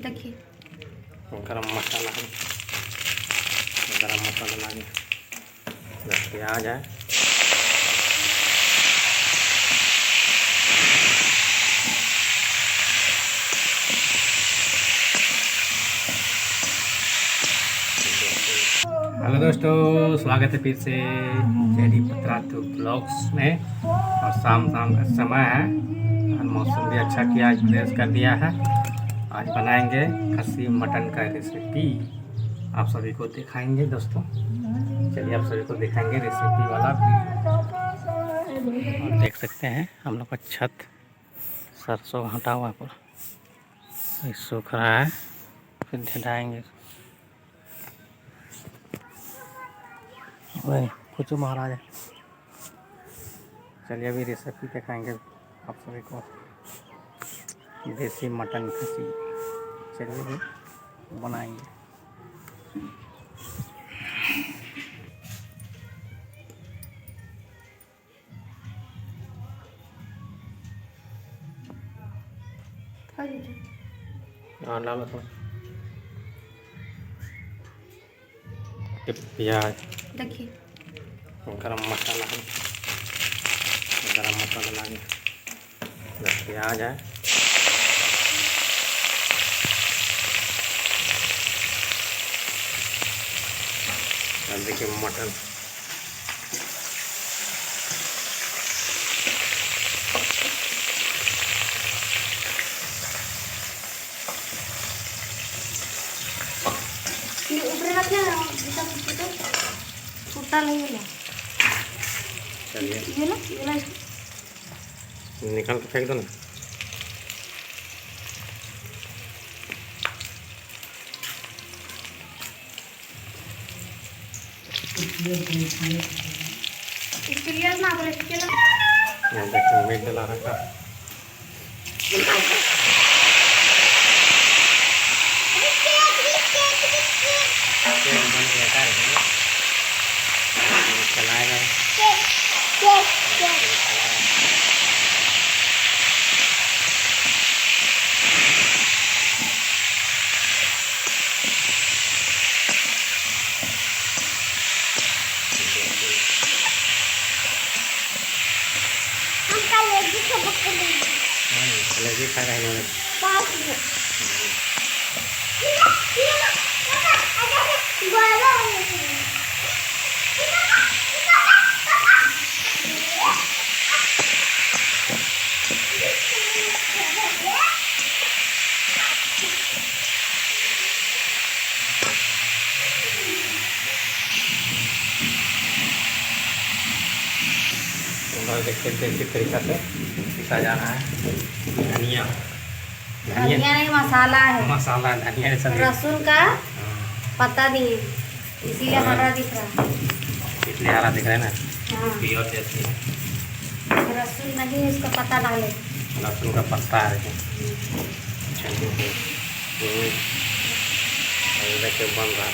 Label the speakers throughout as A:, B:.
A: देखिए
B: गरम मसाला है, गरम मसाला डालें, प्याज है, हेलो दोस्तों, स्वागत है फिर से जेडी पत्रातु ब्लॉग्स में। और शाम का समय है और मौसम भी अच्छा किया, आज फ्रेश कर दिया है। आज बनाएंगे खस्सी मटन का रेसिपी, आप सभी को दिखाएंगे दोस्तों। चलिए आप सभी को दिखाएंगे रेसिपी वाला वीडियो। और देख सकते हैं हम लोग का छत सरसों हटा हुआ पूरा सूख रहा है, फिर ढिलाएंगे। वही कुछ महाराज, चलिए अभी रेसिपी दिखाएंगे आप सभी को, देसी मटन खस्सी। चलिए भी बनाएंगे। और डालो तो प्याज,
A: देखिए
B: गरम मसाला है, गरम मसाला डालें, प्याज है, और देखिए मटन, चलिए निकाल के फेंक दो ना। देखो मीट डला रखा, चलाएगा कलेजी खा रहे हैं। देखते देसी तरीका से पीसा जा रहा है। धनिया
A: नहीं, मसाला है,
B: मसाला धनिया सब,
A: लहसुन का पत्ता दिए, इसीलिए हरा दिख रहा है,
B: इसलिए हरा दिख रहा है ना।
A: हाँ।
B: प्योर देसी है,
A: लहसुन नहीं, इसका पत्ता डाले,
B: लहसुन का पत्ता है। देखिए बन रहा है।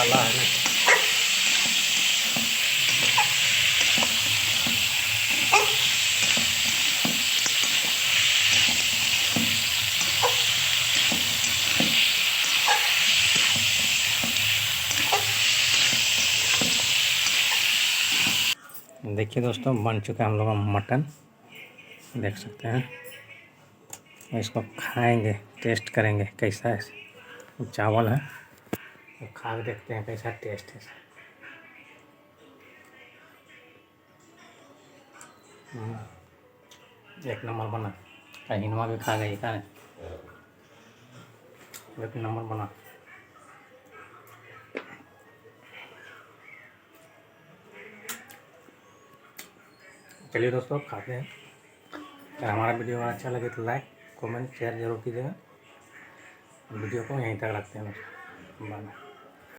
B: मसाला है ना। देखिए दोस्तों, बन चुका है हम लोग का मटन, देख सकते हैं। इसको खाएंगे, टेस्ट करेंगे कैसा है। चावल है, तो खा के देखते हैं कैसा टेस्ट है। एक नंबर बना। हिनवा भी खा गई, का एक नंबर बना। चलिए दोस्तों, खाते हैं। अगर हमारा वीडियो अच्छा लगे तो लाइक कमेंट शेयर जरूर कीजिएगा। वीडियो को यहीं तक रखते हैं। बाय।